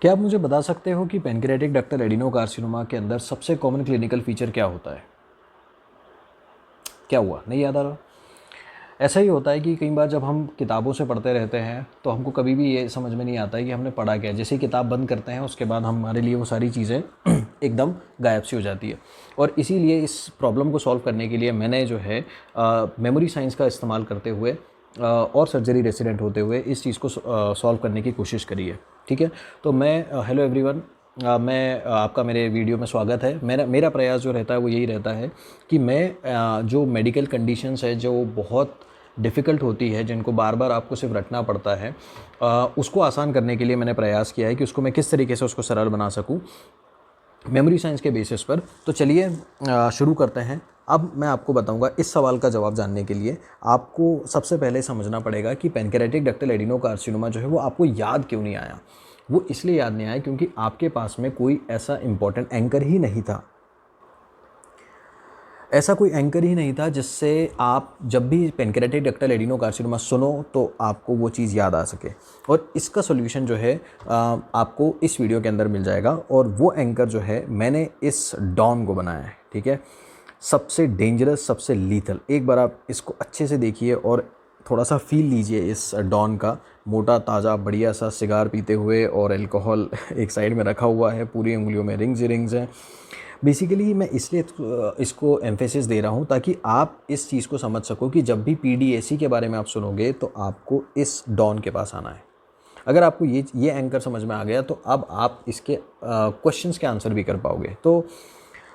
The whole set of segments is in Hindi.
क्या आप मुझे बता सकते हो कि पैनक्रियाटिक डक्टल एडिनोकार्सिनोमा के अंदर सबसे कॉमन क्लिनिकल फीचर क्या होता है? क्या हुआ, नहीं याद आ रहा? ऐसा ही होता है कि कई बार जब हम किताबों से पढ़ते रहते हैं तो हमको कभी भी ये समझ में नहीं आता है कि हमने पढ़ा क्या है। जैसे ही किताब बंद करते हैं उसके बाद हमारे लिए वो सारी चीज़ें एकदम गायब सी हो जाती है। और इसीलिए इस प्रॉब्लम को सॉल्व करने के लिए मैंने जो है मेमोरी साइंस का इस्तेमाल करते हुए और सर्जरी रेसिडेंट होते हुए इस चीज़ को सॉल्व करने की कोशिश करी है। ठीक है, तो मैं हेलो एवरीवन, मैं आपका मेरे वीडियो में स्वागत है। मेरा मेरा प्रयास जो रहता है वो यही रहता है कि मैं जो मेडिकल कंडीशंस है जो बहुत डिफ़िकल्ट होती है, जिनको बार बार आपको सिर्फ रटना पड़ता है, उसको आसान करने के लिए मैंने प्रयास किया है कि उसको मैं किस तरीके से उसको सरल बना सकूं मेमोरी साइंस के बेसिस पर। तो चलिए शुरू करते हैं। अब मैं आपको बताऊंगा, इस सवाल का जवाब जानने के लिए आपको सबसे पहले समझना पड़ेगा कि पैनक्रियाटिक डक्टल एडिनोकार्सिनोमा जो है वो आपको याद क्यों नहीं आया। वो इसलिए याद नहीं आया क्योंकि आपके पास में कोई ऐसा इंपॉर्टेंट एंकर ही नहीं था। ऐसा कोई एंकर ही नहीं था जिससे आप जब भी पैनक्रियाटिक डक्टल एडिनोकार्सिनोमा सुनो तो आपको वो चीज़ याद आ सके। और इसका सॉल्यूशन जो है आपको इस वीडियो के अंदर मिल जाएगा। और वो एंकर जो है मैंने इस डॉन को बनाया है। ठीक है, सबसे डेंजरस, सबसे लीथल। एक बार आप इसको अच्छे से देखिए और थोड़ा सा फील लीजिए इस डॉन का। मोटा ताज़ा बढ़िया सा सिगार पीते हुए और अल्कोहल एक साइड में रखा हुआ है, पूरी उंगलियों में रिंग्स ही रिंग्स हैं। बेसिकली मैं इसलिए इसको एम्फेसिस दे रहा हूँ ताकि आप इस चीज़ को समझ सको कि जब भी पीडीएसी के बारे में आप सुनोगे तो आपको इस डॉन के पास आना है। अगर आपको ये एंकर समझ में आ गया तो अब आप इसके क्वेश्चंस के आंसर भी कर पाओगे। तो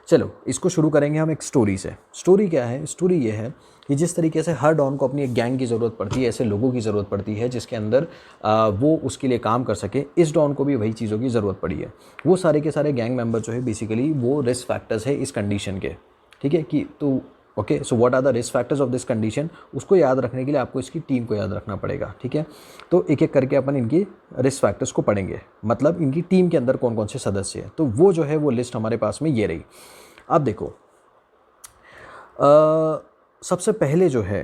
चलो इसको शुरू करेंगे हम एक स्टोरी से। स्टोरी क्या है? स्टोरी ये है कि जिस तरीके से हर डॉन को अपनी एक गैंग की ज़रूरत पड़ती है, ऐसे लोगों की ज़रूरत पड़ती है जिसके अंदर वो उसके लिए काम कर सके। इस डॉन को भी वही चीज़ों की ज़रूरत पड़ी है। वो सारे के सारे गैंग मेंबर जो है बेसिकली वो रिस्क फैक्टर्स है इस कंडीशन के। ठीक है, कि तो okay, so what are the risk factors of this condition, उसको याद रखने के लिए आपको इसकी टीम को याद रखना पड़ेगा। ठीक है, तो एक एक करके अपन इनकी रिस्क फैक्टर्स को पढ़ेंगे, मतलब इनकी टीम के अंदर कौन कौन से सदस्य हैं। तो वो जो है वो लिस्ट हमारे पास में ये रही। अब देखो, सबसे पहले जो है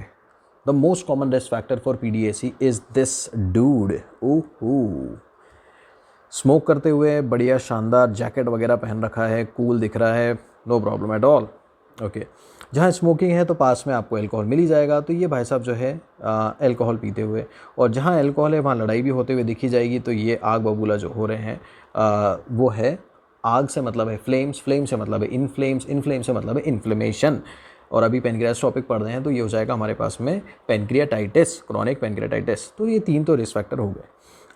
the most common risk factor for PDAC is this dude. ओहो, स्मोक करते हुए बढ़िया शानदार जैकेट वगैरह पहन रखा है, कूल दिख रहा है, no problem at all. Okay, जहाँ स्मोकिंग है तो पास में आपको अल्कोहल मिल ही जाएगा। तो ये भाई साहब जो है अल्कोहल पीते हुए, और जहाँ अल्कोहल है वहाँ लड़ाई भी होते हुए दिखी जाएगी। तो ये आग बबूला जो हो रहे हैं वो है, आग से मतलब है फ्लेम्स, फ्लेम से मतलब है इनफ्लेम्स, इनफ्लेम से मतलब है इन्फ्लेमेशन। और अभी पेनक्रियास टॉपिक पढ़ रहे हैं तो ये हो जाएगा हमारे पास में पेनक्रियाटाइटिस, क्रॉनिक पेनक्रियाटाइटिस। तो ये 3 तो रिस्क फैक्टर हो गए।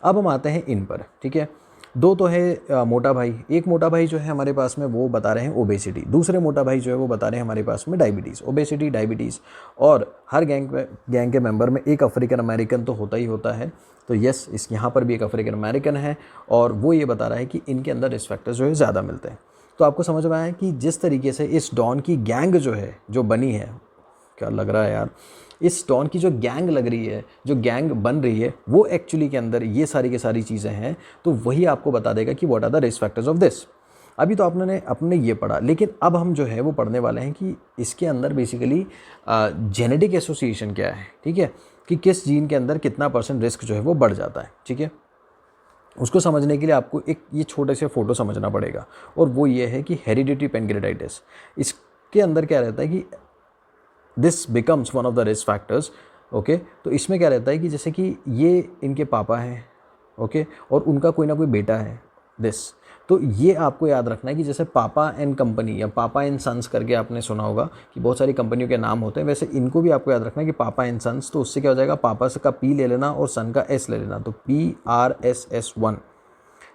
अब हम आते हैं इन पर। ठीक है, 2 तो है मोटा भाई। एक मोटा भाई जो है हमारे पास में वो बता रहे हैं ओबेसिटी, दूसरे मोटा भाई जो है वो बता रहे हैं हमारे पास में डायबिटीज़। ओबेसिटी, डायबिटीज़, और हर गैंग के मेंबर में एक अफ्रीकन अमेरिकन तो होता ही होता है। तो यस, इस यहाँ पर भी एक अफ्रीकन अमेरिकन है और वो ये बता रहा है कि इनके अंदर रिस्क फैक्टर्स जो है ज़्यादा मिलते हैं। तो आपको समझ में आया कि जिस तरीके से इस डॉन की गैंग जो है जो बनी है, क्या लग रहा है यार, इस डॉन की जो गैंग लग रही है, जो गैंग बन रही है, वो एक्चुअली के अंदर ये सारी की सारी चीज़ें हैं। तो वही आपको बता देगा कि what are the risk factors of this. अभी तो आपने ये पढ़ा, लेकिन अब हम जो है वो पढ़ने वाले हैं कि इसके अंदर बेसिकली जेनेटिक एसोसिएशन क्या है। ठीक है, कि किस जीन के अंदर कितना % रिस्क जो है वो बढ़ जाता है। ठीक है, उसको समझने के लिए आपको एक ये छोटे से फोटो समझना पड़ेगा, और वो ये है कि हेरिडिटरी पेनक्रियाटाइटिस, इसके अंदर क्या रहता है कि this becomes one of the risk factors. Okay, तो इसमें क्या रहता है कि जैसे कि ये इनके पापा हैं, ओके, और उनका कोई ना कोई बेटा है दिस। तो ये आपको याद रखना है कि जैसे पापा एंड कंपनी या पापा एंड सन्स करके आपने सुना होगा कि बहुत सारी कंपनियों के नाम होते हैं, वैसे इनको भी आपको याद रखना है कि पापा एंड सन्स। तो उससे क्या हो जाएगा, पापा का पी ले लेना और सन का एस ले लेना, तो PRSS1,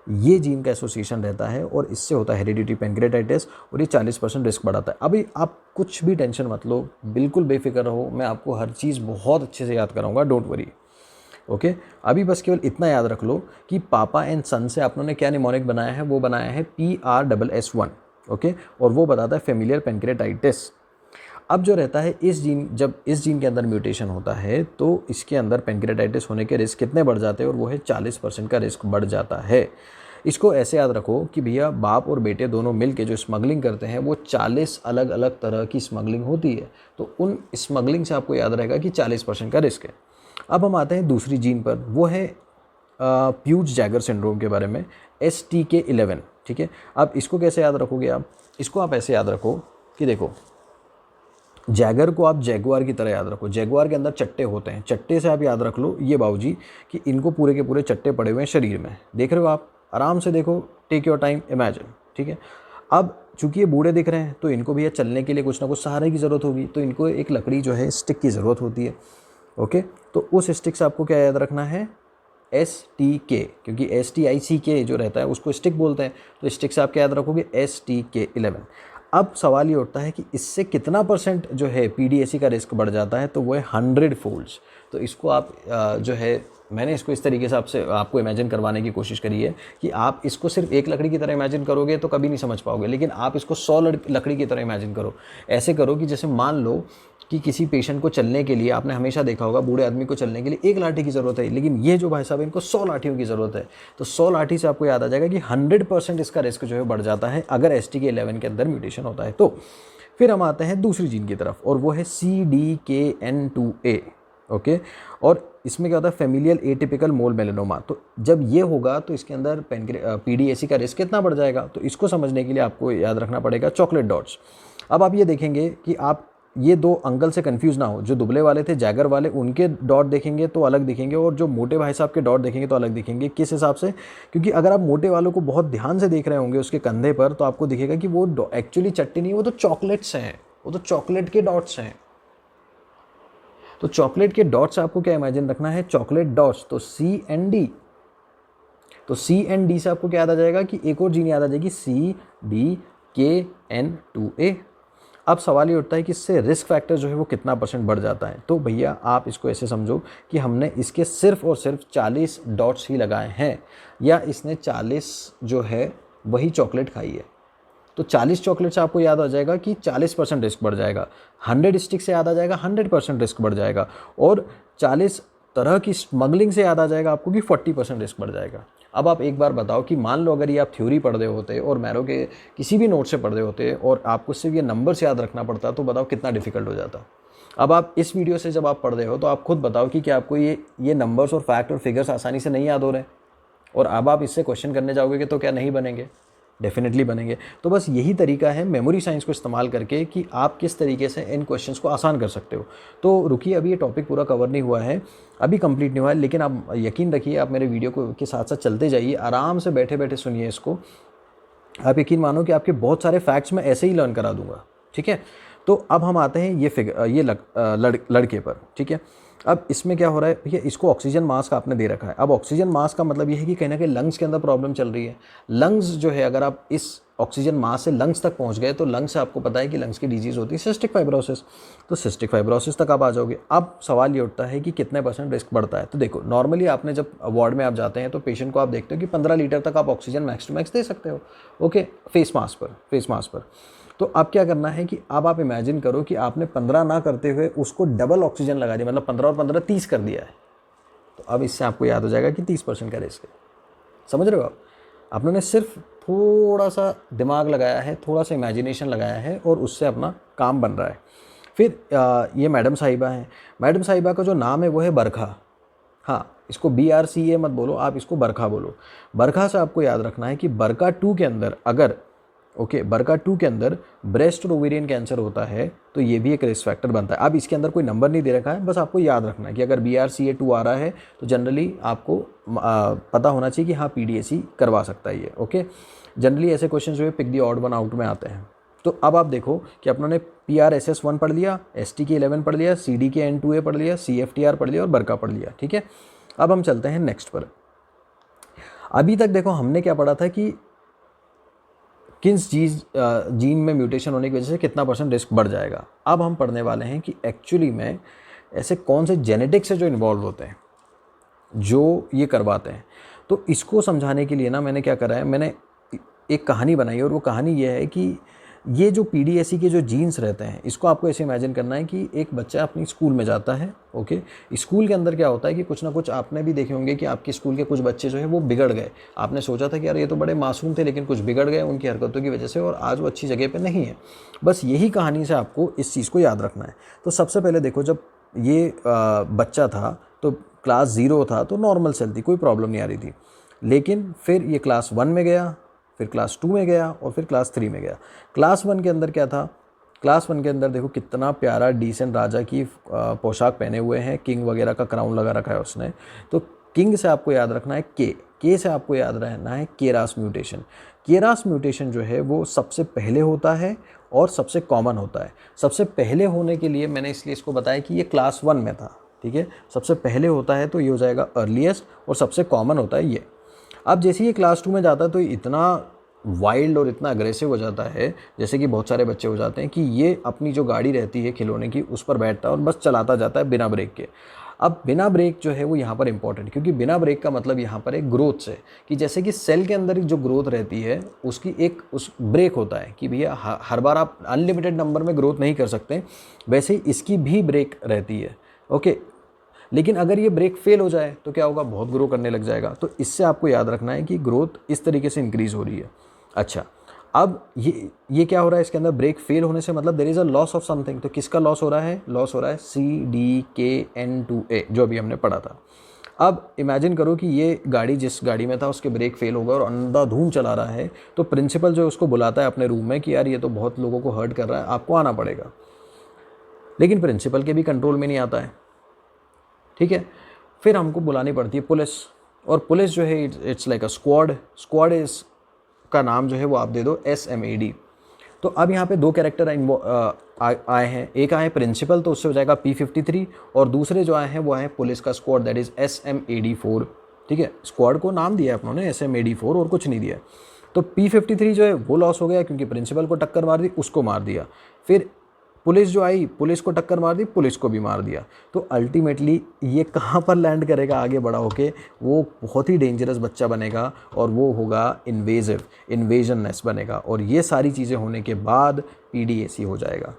ये जीन का एसोसिएशन रहता है और इससे होता है हेरिडिटरी पेनक्रियाटाइटिस, और ये 40% रिस्क बढ़ाता है। अभी आप कुछ भी टेंशन मत लो, बिल्कुल बेफिक्र रहो, मैं आपको हर चीज़ बहुत अच्छे से याद कराऊंगा, डोंट वरी। ओके, अभी बस केवल इतना याद रख लो कि पापा एंड सन से आप लोगों ने क्या निमोनिक बनाया है, वो बनाया है PRSS1। ओके, और वो बताता है फेमिलियर पेनक्रियाटाइटिस। अब जो रहता है इस जीन, जब इस जीन के अंदर म्यूटेशन होता है तो इसके अंदर पेनक्रियाटाइटिस होने के रिस्क कितने बढ़ जाते हैं, और वो है 40% का रिस्क बढ़ जाता है। इसको ऐसे याद रखो कि भैया बाप और बेटे दोनों मिल के जो स्मगलिंग करते हैं वो 40 अलग अलग तरह की स्मगलिंग होती है। तो उन स्मगलिंग से आपको याद रहेगा कि 40% का रिस्क है। अब हम आते हैं दूसरी जीन पर, वो है प्यूज जैगर सिंड्रोम के बारे में, STK11, ठीक है। अब इसको कैसे याद रखोगे आप, इसको आप ऐसे याद रखो कि देखो जैगर को आप जैगुआर की तरह याद रखो। जैगुआर के अंदर चट्टे होते हैं, चट्टे से आप याद रख लो ये बाबूजी कि इनको पूरे के पूरे चट्टे पड़े हुए हैं शरीर में, देख रहे हो आप, आराम से देखो, टेक योर टाइम, इमेजिन, ठीक है। अब चूंकि ये बूढ़े दिख रहे हैं तो इनको भी चलने के लिए कुछ ना कुछ सहारे की ज़रूरत होगी, तो इनको एक लकड़ी जो है स्टिक की ज़रूरत होती है, ओके। तो उस स्टिक से आपको क्या याद रखना है, STK, क्योंकि STICK जो रहता है उसको स्टिक बोलते हैं, तो स्टिक से आप क्या याद रखोगे, STK11। अब सवाल ये उठता है कि इससे कितना % जो है PDAC का रिस्क बढ़ जाता है, तो वो है 100 फोल्ड्स। तो इसको आप जो है, मैंने इसको इस तरीके से आपको इमेजिन करवाने की कोशिश करी है कि आप इसको सिर्फ एक लकड़ी की तरह इमेजिन करोगे तो कभी नहीं समझ पाओगे, लेकिन आप इसको 100 लकड़ी की तरह इमेजिन करो। ऐसे करो कि जैसे मान लो कि किसी पेशेंट को चलने के लिए, आपने हमेशा देखा होगा बूढ़े आदमी को चलने के लिए एक लाठी की ज़रूरत है, लेकिन ये जो भाई साहब इनको 100 लाठियों की ज़रूरत है। तो 100 लाठी से आपको याद आ जाएगा कि 100% इसका रिस्क जो है बढ़ जाता है अगर STK11 के अंदर म्यूटेशन होता है। तो फिर हम आते हैं दूसरी जीन की तरफ, और वो है CDKN2A, ओके। और इसमें क्या होता है, फेमिलियल एटिपिकल मोल मेलेनोमा। तो जब ये होगा तो इसके अंदर PDAC का रिस्क कितना बढ़ जाएगा, तो इसको समझने के लिए आपको याद रखना पड़ेगा चॉकलेट डॉट्स। अब आप ये देखेंगे कि आप ये दो अंकल से कंफ्यूज ना हो, जो दुबले वाले थे जैगर वाले, उनके डॉट देखेंगे तो अलग दिखेंगे, और जो मोटे भाई साहब के डॉट देखेंगे तो अलग दिखेंगे। किस हिसाब से, क्योंकि अगर आप मोटे वालों को बहुत ध्यान से देख रहे होंगे उसके कंधे पर, तो आपको दिखेगा कि वो एक्चुअली चट्टी नहीं, वो तो चॉकलेट्स हैं, वो तो चॉकलेट के डॉट्स हैं। तो चॉकलेट के डॉट्स आपको क्या इमेजिन रखना है, चॉकलेट डॉट्स, तो CND। तो CND से आपको क्या याद आ जाएगा कि एक और जीन याद आ जाएगी, CDKN2A। अब सवाल ये उठता है कि इससे रिस्क फैक्टर जो है वो कितना % बढ़ जाता है। तो भैया आप इसको ऐसे समझो कि हमने इसके सिर्फ और सिर्फ 40 डॉट्स ही लगाए हैं, या इसने 40 जो है वही चॉकलेट खाई है। तो 40 चॉकलेट से आपको याद आ जाएगा कि 40% रिस्क बढ़ जाएगा, 100 स्टिक से याद आ जाएगा 100% रिस्क बढ़ जाएगा, और 40 तरह की स्मगलिंग से याद आ जाएगा आपको कि 40% रिस्क बढ़ जाएगा। अब आप एक बार बताओ कि मान लो अगर ये आप थ्योरी पढ़ रहे होते और मैरो के किसी भी नोट से पढ़ रहे होते और आपको सिर्फ ये नंबर्स याद रखना पड़ता, तो बताओ कितना डिफिकल्ट हो जाता। अब आप इस वीडियो से जब आप पढ़ रहे हो तो आप खुद बताओ कि क्या आपको ये नंबर्स और फैक्ट और फिगर्स आसानी से नहीं याद हो रहे हैं, और अब आप इससे क्वेश्चन करने जाओगे तो क्या नहीं बनेंगे, डेफिनेटली बनेंगे। तो बस यही तरीका है मेमोरी साइंस को इस्तेमाल करके कि आप किस तरीके से इन क्वेश्चंस को आसान कर सकते हो। तो रुकिए, अभी ये टॉपिक पूरा कवर नहीं हुआ है, अभी कंप्लीट नहीं हुआ है, लेकिन आप यकीन रखिए, आप मेरे वीडियो को के साथ साथ चलते जाइए, आराम से बैठे बैठे सुनिए इसको। आप यकीन मानो कि आपके बहुत सारे फैक्ट्स मैं ऐसे ही लर्न करा दूंगा, ठीक है। तो अब हम आते हैं ये लड़के पर, ठीक है। अब इसमें क्या हो रहा है भैया, इसको ऑक्सीजन मास्क आपने दे रखा है। अब ऑक्सीजन मास्क का मतलब ये है कि कहीं ना कहीं लंग्स के अंदर प्रॉब्लम चल रही है। लंग्स जो है, अगर आप इस ऑक्सीजन मास्क से लंग्स तक पहुंच गए तो लंग्स से आपको पता है कि लंग्स की डिजीज़ होती है सिस्टिक फाइब्रोसिस, तो सिस्टिक फाइब्रोसिस तक आप आ जाओगे। अब सवाल ये उठता है कि कितने % रिस्क बढ़ता है। तो देखो, नॉर्मली आपने जब वार्ड में आप जाते हैं तो पेशेंट को आप देखते हो कि 15 लीटर तक आप ऑक्सीजन मैक्स टू मैक्स दे सकते हो, ओके, फेस मास्क पर। तो अब क्या करना है कि अब आप इमेजिन करो कि आपने 15 ना करते हुए उसको डबल ऑक्सीजन लगा दिया, मतलब 15 और 15 30 कर दिया है। तो अब इससे आपको याद हो जाएगा कि 30% का रिस्क है। समझ रहे हो आप? आपने सिर्फ थोड़ा सा दिमाग लगाया है, थोड़ा सा इमेजिनेशन लगाया है, और उससे अपना काम बन रहा है। फिर ये मैडम साहिबा हैं। मैडम साहिबा का जो नाम है वो है बरखा। हाँ, इसको BRCA मत बोलो, आप इसको बरखा बोलो। बरखा से आपको याद रखना है कि बरखा 2 के अंदर अगर बरका 2 के अंदर ब्रेस्ट और ओवेरियन कैंसर होता है तो ये भी एक रिस्क फैक्टर बनता है। अब इसके अंदर कोई नंबर नहीं दे रखा है, बस आपको याद रखना है कि अगर BRCA2 आ रहा है तो जनरली आपको पता होना चाहिए कि हाँ PDAC करवा सकता है ये, ओके। जनरली ऐसे क्वेश्चन जो है pick the odd one out में आते हैं। तो अब आप देखो कि अपनों PRSS1 पढ़ लिया, STK11 पढ़ लिया, CDKN2A पढ़ लिया, CFTR पढ़ लिया और बरका पढ़ लिया, ठीक है। अब हम चलते हैं नेक्स्ट पर। अभी तक देखो हमने क्या पढ़ा था कि किस जीन में म्यूटेशन होने की वजह से कितना % रिस्क बढ़ जाएगा। अब हम पढ़ने वाले हैं कि एक्चुअली में ऐसे कौन से जेनेटिक्स से जो इन्वॉल्व होते हैं जो ये करवाते हैं। तो इसको समझाने के लिए ना मैंने क्या करा है, मैंने एक कहानी बनाई है, और वो कहानी ये है कि ये जो PDAC के जो जीन्स रहते हैं, इसको आपको ऐसे इमेजिन करना है कि एक बच्चा अपनी स्कूल में जाता है, ओके। स्कूल के अंदर क्या होता है कि कुछ ना कुछ आपने भी देखे होंगे कि आपके स्कूल के कुछ बच्चे जो है वो बिगड़ गए। आपने सोचा था कि यार ये तो बड़े मासूम थे, लेकिन कुछ बिगड़ गए उनकी हरकतों की वजह से, और आज वो अच्छी जगह पर नहीं है। बस यही कहानी से आपको इस चीज़ को याद रखना है। तो सबसे पहले देखो, जब ये बच्चा था तो क्लास 0 था तो नॉर्मल सेल थी, कोई प्रॉब्लम नहीं आ रही थी। लेकिन फिर ये क्लास 1 में गया, फिर क्लास 2 में गया और फिर क्लास 3 में गया। क्लास 1 के अंदर क्या था, क्लास 1 के अंदर देखो कितना प्यारा डिसेंट राजा की पोशाक पहने हुए हैं, किंग वगैरह का क्राउन लगा रखा है उसने। तो किंग से आपको याद रखना है के से आपको याद रहना है केरास म्यूटेशन। केरास म्यूटेशन जो है वो सबसे पहले होता है और सबसे कॉमन होता है। सबसे पहले होने के लिए मैंने इसलिए इसको बताया कि ये क्लास 1 में था, ठीक है। सबसे पहले होता है तो ये हो जाएगा अर्लीस्ट, और सबसे कॉमन होता है ये। अब जैसे ये क्लास 2 में जाता है तो इतना वाइल्ड और इतना अग्रेसिव हो जाता है, जैसे कि बहुत सारे बच्चे हो जाते हैं कि ये अपनी जो गाड़ी रहती है खिलौने की उस पर बैठता है और बस चलाता जाता है बिना ब्रेक के। अब बिना ब्रेक जो है वो यहाँ पर इंपॉर्टेंट, क्योंकि बिना ब्रेक का मतलब यहाँ पर एक ग्रोथ से, कि जैसे कि सेल के अंदर जो ग्रोथ रहती है उसकी एक उस ब्रेक होता है कि भैया हर बार आप अनलिमिटेड नंबर में ग्रोथ नहीं कर सकते, वैसे ही इसकी भी ब्रेक रहती है, ओके। लेकिन अगर ये ब्रेक फेल हो जाए तो क्या होगा, बहुत ग्रो करने लग जाएगा। तो इससे आपको याद रखना है कि ग्रोथ इस तरीके से इंक्रीज़ हो रही है। अच्छा, अब ये क्या हो रहा है, इसके अंदर ब्रेक फेल होने से मतलब there is a loss of something. तो किसका लॉस हो रहा है, लॉस हो रहा है CDKN2A, जो अभी हमने पढ़ा था। अब इमेजिन करो कि ये गाड़ी जिस गाड़ी में था उसके ब्रेक फेल हो गए और अंधाधुंध चला रहा है, तो प्रिंसिपल जो है उसको बुलाता है अपने रूम में कि यार ये तो बहुत लोगों को हर्ट कर रहा है, आपको आना पड़ेगा। लेकिन प्रिंसिपल के भी कंट्रोल में नहीं आता है, ठीक है। फिर हमको बुलानी पड़ती है पुलिस, और पुलिस जो है it's like a squad is का नाम जो है वो आप दे दो SMAD। तो अब यहाँ पे 2 कैरेक्टर आए हैं, एक आए प्रिंसिपल तो उससे हो जाएगा P53, और दूसरे जो आए हैं वो आए पुलिस का स्क्वाड, दैट इज़ SMAD4, ठीक है। स्क्वाड को नाम दिया है अपनों ने SMAD4 और कुछ नहीं दिया। तो P53 जो है वो लॉस हो गया क्योंकि प्रिंसिपल को टक्कर मार दी, उसको मार दिया। फिर पुलिस जो आई, पुलिस को टक्कर मार दी, पुलिस को भी मार दिया। तो अल्टीमेटली ये कहाँ पर लैंड करेगा आगे बड़ा होके, वो बहुत ही डेंजरस बच्चा बनेगा और वो होगा इन्वेजननेस बनेगा, और ये सारी चीज़ें होने के बाद PDAC हो जाएगा।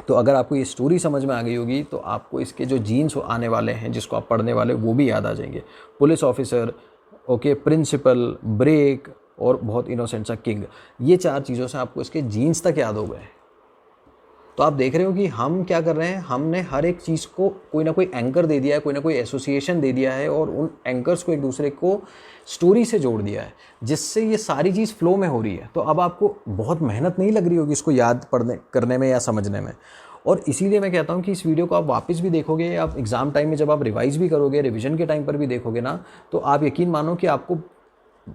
तो अगर आपको ये स्टोरी समझ में आ गई होगी तो आपको इसके जो जीन्स आने वाले हैं जिसको आप पढ़ने वाले वो भी याद आ जाएंगे। Police officer, okay, principal, break और बहुत इनोसेंट सा किंग, ये 4 चीज़ों से आपको इसके जीन्स तक याद हो गए। तो आप देख रहे हो कि हम क्या कर रहे हैं, हमने हर एक चीज़ को कोई ना कोई एंकर दे दिया है, कोई ना कोई एसोसिएशन दे दिया है, और उन एंकर्स को एक दूसरे को स्टोरी से जोड़ दिया है, जिससे ये सारी चीज़ फ्लो में हो रही है। तो अब आपको बहुत मेहनत नहीं लग रही होगी इसको याद करने में या समझने में। और इसीलिए मैं कहता हूँ कि इस वीडियो को आप वापस भी देखोगे, आप एग्ज़ाम टाइम में जब आप रिवाइज़ भी करोगे, रिविज़न के टाइम पर भी देखोगे ना, तो आप यकीन मानो कि आपको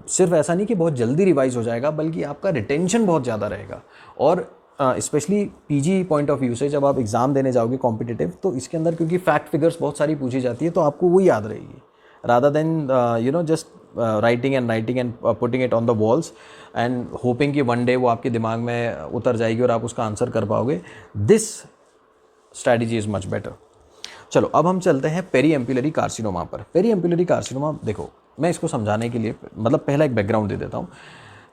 सिर्फ ऐसा नहीं कि बहुत जल्दी रिवाइज़ हो जाएगा, बल्कि आपका रिटेंशन बहुत ज़्यादा रहेगा। और specially PG point of view से जब आप एग्ज़ाम देने जाओगे कॉम्पिटिटिव, तो इसके अंदर क्योंकि फैक्ट फिगर्स बहुत सारी पूछी जाती है, तो आपको वो याद रहेगी, rather than just writing and putting it on the walls and hopping कि वन डे वो आपके दिमाग में उतर जाएगी और आप उसका आंसर कर पाओगे। This strategy is much better. चलो अब हम चलते हैं पेरी एम्पुलरी कार्सिनोमा पर। पेरी एम्पुलरी कार्सिनोमा, देखो मैं इसको समझाने के लिए मतलब पहला एक बैकग्राउंड दे देता हूँ।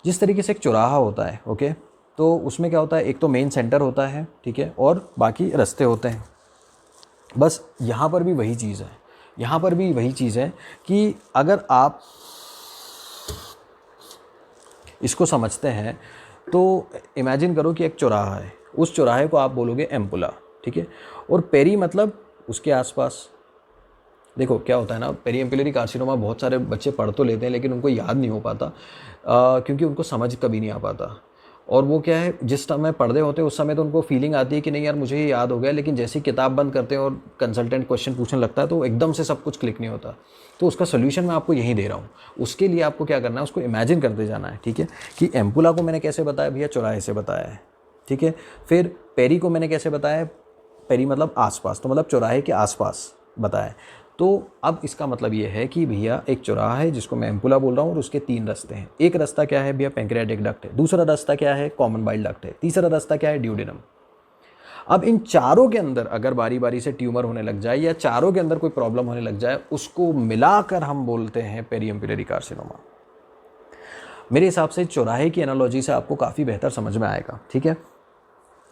जिस तरीके से एक चौराहा होता है, ओके, तो उसमें क्या होता है, एक तो मेन सेंटर होता है, ठीक है, और बाकी रास्ते होते हैं। बस यहाँ पर भी वही चीज़ है, यहाँ पर भी वही चीज़ है कि अगर आप इसको समझते हैं तो इमेजिन करो कि एक चौराहा है, उस चौराहे को आप बोलोगे एम्पुला, ठीक है, और पेरी मतलब उसके आसपास। देखो क्या होता है ना, पेरी एम्पुलरी कार्सिनोमा बहुत सारे बच्चे पढ़ तो लेते हैं लेकिन उनको याद नहीं हो पाता, क्योंकि उनको समझ कभी नहीं आ पाता। और वो क्या है, जिस समय पढ़ रहे होते हैं उस समय तो उनको फीलिंग आती है कि नहीं यार मुझे ये याद हो गया, लेकिन जैसे ही किताब बंद करते हैं और कंसल्टेंट क्वेश्चन पूछने लगता है तो एकदम से सब कुछ क्लिक नहीं होता। तो उसका सोल्यूशन मैं आपको यहीं दे रहा हूँ। उसके लिए आपको क्या करना है, उसको इमेजिन करते जाना है, ठीक है, कि एम्पुला को मैंने कैसे बताया भैया, चौराहे से बताया है, ठीक है। फिर पेरी को मैंने कैसे बताया, पेरी मतलब आसपास, तो मतलब चौराहे के आसपास बताया। तो अब इसका मतलब ये है कि भैया एक चौराहा है जिसको मैं एम्पुला बोल रहा हूँ और उसके 3 रास्ते हैं। एक रास्ता क्या है भैया, पैंक्रियाटिक डक्ट है। दूसरा रास्ता क्या है, कॉमन बाइल डक्ट है। तीसरा रास्ता क्या है, ड्यूडेनम। अब इन चारों के अंदर अगर बारी बारी से ट्यूमर होने लग जाए या चारों के अंदर कोई प्रॉब्लम होने लग जाए, उसको मिलाकर हम बोलते हैं पेरी एम्पुलरी कार्सिनोमा। मेरे हिसाब से चौराहे की एनालॉजी से आपको काफ़ी बेहतर समझ में आएगा, ठीक है।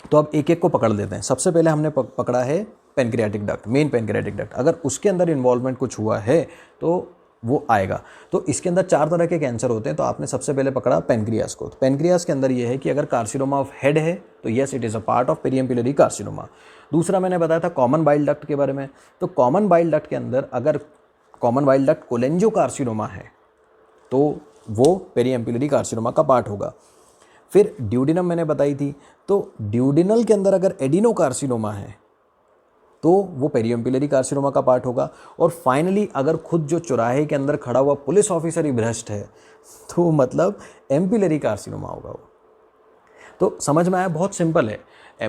तो अब एक एक को पकड़ लेते हैं। सबसे पहले हमने पकड़ा है pancreatic duct, main pancreatic duct. अगर उसके अंदर इन्वॉल्वमेंट कुछ हुआ है तो वो आएगा। तो इसके अंदर 4 तरह के कैंसर होते हैं, तो आपने सबसे पहले पकड़ा पेनक्रियास को। तो पेनक्रियास के अंदर ये है कि अगर कार्सिनोमा ऑफ हेड है तो yes it is a part of peri ampullary carcinoma. दूसरा मैंने बताया था कॉमन बाइल डक्ट के बारे में। तो कॉमन बाइल डक्ट के अंदर अगर कॉमन बाइल डक्ट कोलेंजियोकार्सिनोमा है तो वो पेरीएम्पिलरी कार्सिनोमा का पार्ट होगा। फिर ड्यूडिनम मैंने बताई थी, तो ड्यूडिनल के अंदर अगर एडिनोकार्सिनोमा है तो वो पेरीएम्पिलरी कार्सिनोमा का पार्ट होगा। और फाइनली अगर खुद जो चौराहे के अंदर खड़ा हुआ पुलिस ऑफिसर ही भ्रष्ट है तो मतलब एम्पिलरी कार्सिनोमा होगा वो। तो समझ में आया, बहुत सिंपल है।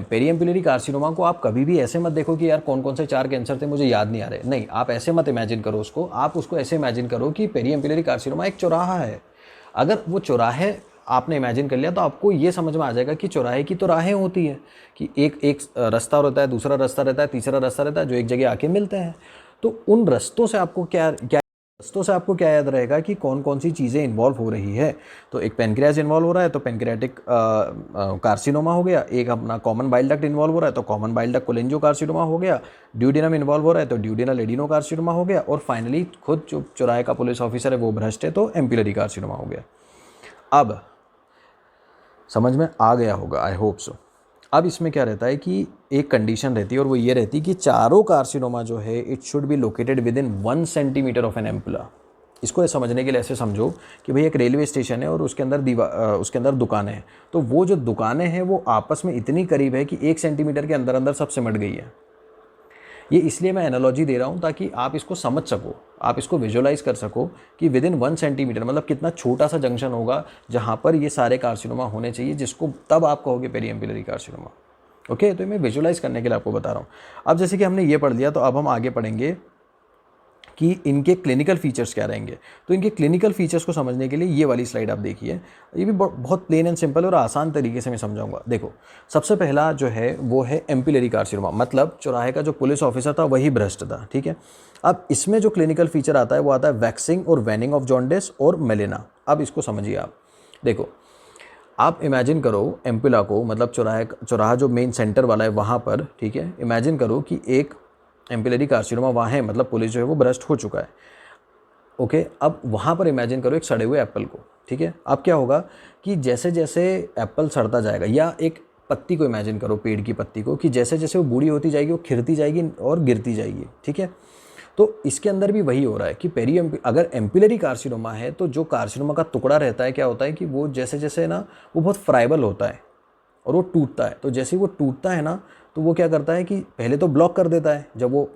पेरीएम्पिलरी कार्सिनोमा को आप कभी भी ऐसे मत देखो कि यार कौन कौन से 4 कैंसर थे मुझे याद नहीं आ रहे, नहीं, आप ऐसे मत इमेजिन करो उसको। आप उसको ऐसे इमेजिन करो कि पेरीएम्पिलरी कार्सिनोमा एक चौराहा है। अगर वो चौराहे आपने इमेजिन कर लिया तो आपको ये समझ में आ जाएगा कि चौराहे की तो राहें होती है कि एक रास्ता रहता है, दूसरा रास्ता रहता है, तीसरा रास्ता रहता है, जो एक जगह आके मिलते हैं। तो उन रास्तों से आपको क्या याद रहेगा कि कौन कौन सी चीज़ें इन्वॉल्व हो रही है। तो एक पेनक्रियाज इन्वॉल्व हो रहा है तो पेनक्रियाटिक कार्सिनोमा हो गया, एक अपना कॉमन बाइल डक्ट इन्वॉल्व हो रहा है तो कॉमन बाइल डक्ट कोलेंजियोकार्सिनोमा हो गया, ड्यूडिनम इन्वॉल्व हो रहा है तो ड्यूडिनल एडिनोकार्सिनोमा हो गया, और फाइनली खुद जो चौराहे का पुलिस ऑफिसर है वो भ्रष्ट है तो एम्पिलरी कार्सिनोमा हो गया। अब समझ में आ गया होगा, आई होप सो। अब इसमें क्या रहता है कि एक कंडीशन रहती है और वो ये रहती है कि चारों कार्सिनोमा जो है it should be located within 1 centimetre of an ampulla. इसको समझने के लिए ऐसे समझो कि भाई एक रेलवे स्टेशन है और उसके अंदर दुकानें हैं, तो वो जो दुकानें हैं वो आपस में इतनी करीब है कि 1 सेंटीमीटर के अंदर अंदर सब सिमट गई है। ये इसलिए मैं एनालॉजी दे रहा हूँ ताकि आप इसको समझ सको, आप इसको विजुअलाइज कर सको कि विद इन 1 सेंटीमीटर मतलब कितना छोटा सा जंक्शन होगा जहाँ पर ये सारे कार्सिनोमा होने चाहिए, जिसको तब आप कहोगे पेरीएम्पिलरी कार्सिनोमा। ओके, तो मैं विजुअलाइज करने के लिए आपको बता रहा हूँ। अब जैसे कि हमने ये पढ़ लिया तो अब हम आगे पढ़ेंगे कि इनके क्लिनिकल फीचर्स क्या रहेंगे। तो इनके क्लिनिकल फीचर्स को समझने के लिए ये वाली स्लाइड आप देखिए, ये भी बहुत प्लेन एंड सिंपल और आसान तरीके से मैं समझाऊंगा। देखो, सबसे पहला जो है वो है एम्पिलरी कार्सिनोमा, मतलब चौराहे का जो पुलिस ऑफिसर था वही भ्रष्ट था। ठीक है, अब इसमें जो क्लिनिकल फीचर आता है वो आता है वैक्सिंग और वैनिंग ऑफ जॉन्डिस और मेलेना। अब इसको समझिए आप। देखो, आप इमेजिन करो एम्पुला को, मतलब चौराहा जो मेन सेंटर वाला है वहाँ पर, ठीक है, इमेजिन करो कि एक एम्पिलरी कार्सिनोमा वहाँ है, मतलब पुलिस जो है वो भ्रष्ट हो चुका है। ओके, अब वहाँ पर इमेजिन करो एक सड़े हुए एप्पल को। ठीक है, अब क्या होगा कि जैसे जैसे एप्पल सड़ता जाएगा, या एक पत्ती को इमेजिन करो, पेड़ की पत्ती को, कि जैसे जैसे वो बूढ़ी होती जाएगी वो खिरती जाएगी और गिरती जाएगी। ठीक है, तो इसके अंदर भी वही हो रहा है कि अगर एम्पिलरी कार्सिनोमा है तो जो कार्सिनोमा का टुकड़ा रहता है, क्या होता है कि वो जैसे जैसे ना वो बहुत फ्राइबल होता है और वो टूटता है। तो जैसे वो टूटता है ना तो वो क्या करता है कि पहले तो ब्लॉक कर देता है, जब वो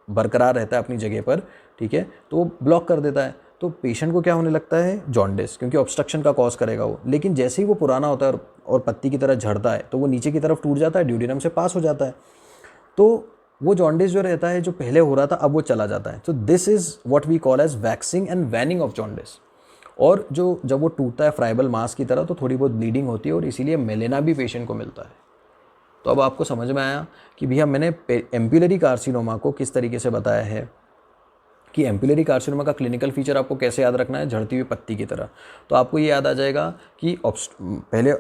बरकरार रहता है अपनी जगह पर, ठीक है, तो वो ब्लॉक कर देता है। तो पेशेंट को क्या होने लगता है, जॉन्डिस, क्योंकि ऑब्स्ट्रक्शन का कॉज करेगा वो। लेकिन जैसे ही वो पुराना होता है और पत्ती की तरह झड़ता है तो वो नीचे की तरफ टूट जाता है, ड्यूडिनम से पास हो जाता है, तो वो जॉन्डिस जो रहता है जो पहले हो रहा था अब वो चला जाता है। तो this is what we call as waxing and waning of jaundice. और जब वो टूटता है फ्राइबल मास की तरह तो थोड़ी बहुत ब्लीडिंग होती है और इसीलिए मेलेना भी पेशेंट को मिलता है। तो अब आपको समझ में आया कि भैया मैंने एम्पिलरी कार्सिनोमा को किस तरीके से बताया है, कि एम्पिलरी कार्सिनोमा का क्लिनिकल फीचर आपको कैसे याद रखना है, झड़ती हुई पत्ती की तरह। तो आपको ये याद आ जाएगा कि पहले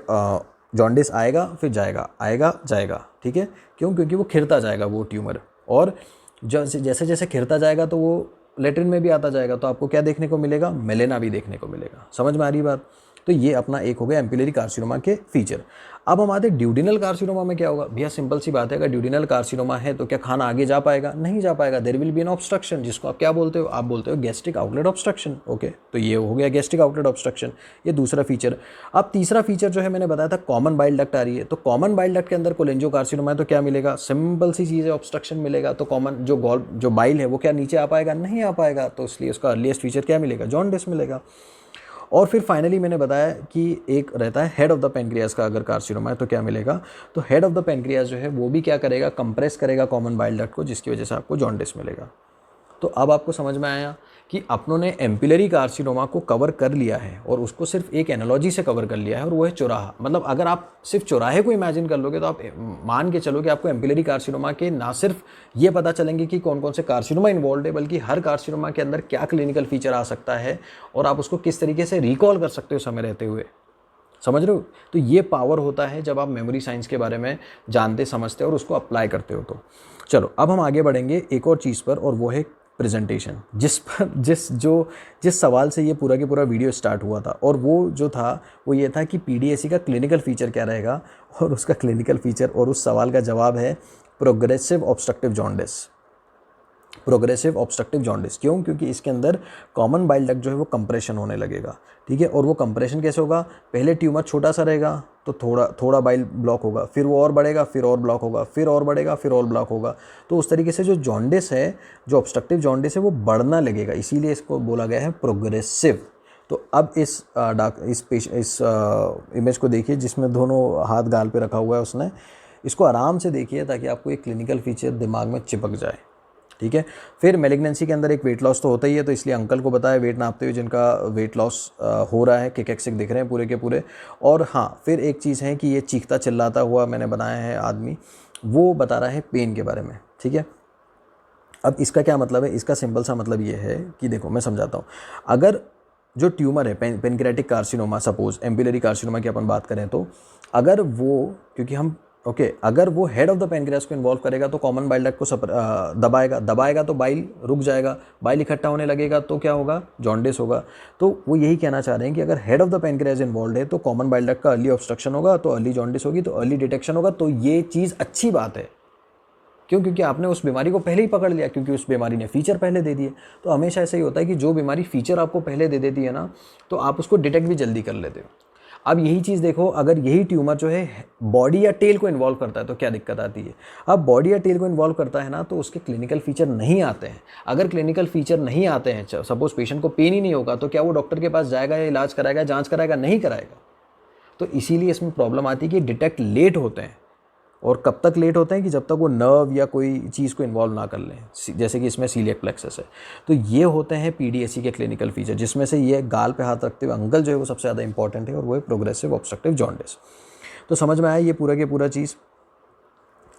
जॉन्डिस आएगा फिर जाएगा, आएगा जाएगा। ठीक है, क्यों? क्योंकि वो खिरता जाएगा वो ट्यूमर, और जैसे जैसे खिरता जाएगा तो वो लेट्रिन में भी आता जाएगा, तो आपको क्या देखने को मिलेगा, मेलेना भी देखने को मिलेगा। समझ में आ रही बात? तो ये अपना एक हो गया एम्पिलरी कार्सिनोमा के फीचर। अब हम आते हैं ड्यूडिनल कार्सिनोमा में। क्या होगा भैया, सिंपल सी बात है, अगर ड्यूडिनल कार्सिनोमा है तो क्या खाना आगे जा पाएगा? नहीं जा पाएगा। There will be an obstruction, जिसको आप क्या बोलते हो, आप बोलते हो गैस्ट्रिक आउटलेट ऑब्स्ट्रक्शन। ओके, तो ये हो गया गैस्ट्रिक आउटलेट ऑब्स्ट्रक्शन, ये दूसरा फीचर। अब तीसरा फीचर जो है मैंने बताया था कॉमन बाइल डक्ट आ रही है, तो कॉमन बाइल डक्ट के अंदर कोलेंजियो कार्सिनोमा है तो क्या मिलेगा, सिंपल सी चीज़ है, ऑब्स्ट्रक्शन मिलेगा। तो कॉमन जो बाइल है वो क्या नीचे आ पाएगा? नहीं आ पाएगा। तो इसलिए उसका अर्लीस्ट फीचर क्या मिलेगा, जॉन्डिस मिलेगा। और फिर फाइनली मैंने बताया कि एक रहता है हेड ऑफ द पेनक्रियाज का, अगर कार्सिनोमा है तो क्या मिलेगा, तो हेड ऑफ द पेनक्रियाज जो है वो भी क्या करेगा, कंप्रेस करेगा कॉमन बाइल डक्ट को, जिसकी वजह से आपको जॉन्डिस मिलेगा। तो अब आपको समझ में आया कि अपनों ने एम्पिलरी कार्सिनोमा को कवर कर लिया है और उसको सिर्फ एक एनालॉजी से कवर कर लिया है, और वो है चौराहा। मतलब अगर आप सिर्फ चौराहे को इमेजिन कर लोगे तो आप मान के चलो कि आपको एम्पिलरी कार्सिनोमा के ना सिर्फ ये पता चलेंगे कि कौन कौन से कार्सिनोमा इन्वॉल्व है, बल्कि हर कार्सिनोमा के अंदर क्या क्लिनिकल फीचर आ सकता है और आप उसको किस तरीके से रिकॉल कर सकते हो समय रहते हुए। समझ रहे हो? तो ये पावर होता है जब आप मेमोरी साइंस के बारे में जानते समझते हो और उसको अप्लाई करते हो। तो चलो अब हम आगे बढ़ेंगे एक और चीज़ पर, और वो है प्रेजेंटेशन, जिस सवाल से ये पूरा के पूरा वीडियो स्टार्ट हुआ था। और वो जो था वो ये था कि पीडीएसी का क्लिनिकल फीचर क्या रहेगा, और उसका क्लिनिकल फीचर और उस सवाल का जवाब है progressive obstructive jaundice. Progressive obstructive jaundice क्यों? क्योंकि इसके अंदर कॉमन बाइल डक्ट जो है वो कंप्रेशन होने लगेगा, ठीक है। और वो कंप्रेशन कैसे होगा? पहले ट्यूमर छोटा सा रहेगा तो थोड़ा थोड़ा बाइल ब्लॉक होगा, फिर वो और बढ़ेगा, फिर और ब्लॉक होगा, फिर और बढ़ेगा, फिर और ब्लॉक होगा। तो उस तरीके से जो जॉन्डिस है, जो ऑब्स्ट्रक्टिव जॉन्डिस है, वो बढ़ना लगेगा, इसीलिए इसको बोला गया है प्रोग्रेसिव। तो अब इस इमेज को देखिए जिसमें दोनों हाथ गाल पे रखा हुआ है उसने, इसको आराम से देखिए ताकि आपको एक क्लिनिकल फीचर दिमाग में चिपक जाए, ठीक है। फिर मेलिग्नेंसी के अंदर एक वेट लॉस तो होता ही है, तो इसलिए अंकल को बताया वेट नापते हुए जिनका वेट लॉस हो रहा है, किकेक्सिक दिख रहे हैं पूरे के पूरे। और हाँ, फिर एक चीज़ है कि ये चीखता चिल्लाता हुआ मैंने बनाया है आदमी, वो बता रहा है पेन के बारे में, ठीक है। अब इसका क्या मतलब है? इसका सिंपल सा मतलब ये है कि देखो मैं समझाता हूँ। अगर जो ट्यूमर है pancreatic carcinoma, suppose ampullary carcinoma की अपन बात करें, तो अगर वो, क्योंकि हम अगर वो हेड ऑफ द पेनक्रियास को इन्वॉल्व करेगा तो कॉमन बाइल डक्ट को दबाएगा तो बाइल रुक जाएगा, बाइल इकट्ठा होने लगेगा तो क्या होगा? जॉन्डिस होगा। तो वो यही कहना चाह रहे हैं कि अगर head of the pancreas involve है तो कॉमन बाइल डक्ट का अर्ली ऑब्स्ट्रक्शन होगा, तो अर्ली जॉन्डिस होगी, तो अर्ली डिटेक्शन होगा। तो ये चीज़ अच्छी बात है। क्यों? क्योंकि आपने उस बीमारी को पहले ही पकड़ लिया, क्योंकि उस बीमारी ने फीचर पहले दे दिए। तो हमेशा ऐसा ही होता है कि जो बीमारी फीचर आपको पहले दे देती है ना, तो आप उसको डिटेक्ट भी जल्दी कर लेते हो। अब यही चीज़ देखो, अगर यही ट्यूमर जो है बॉडी या टेल को इन्वॉल्व करता है तो क्या दिक्कत आती है? अब बॉडी या टेल को इन्वॉल्व करता है ना, तो उसके क्लिनिकल फीचर नहीं आते हैं। अगर क्लिनिकल फीचर नहीं आते हैं, सपोज पेशेंट को पेन ही नहीं होगा, तो क्या वो डॉक्टर के पास जाएगा या इलाज कराएगा, जांच कराएगा? नहीं कराएगा। तो इसीलिए इसमें प्रॉब्लम आती है कि डिटेक्ट लेट होते हैं। और कब तक लेट होते हैं? कि जब तक वो नर्व या कोई चीज़ को इन्वॉल्व ना कर लें, जैसे कि इसमें सीलियक प्लेक्सस है। तो ये होते हैं पीडीएसी के क्लिनिकल फीचर, जिसमें से ये गाल पे हाथ रखते हुए अंकल जो है वो सबसे ज़्यादा इंपॉर्टेंट है, और वो है प्रोग्रेसिव ऑब्स्ट्रक्टिव जॉन्डिस। तो समझ में आया ये पूरा के पूरा चीज़।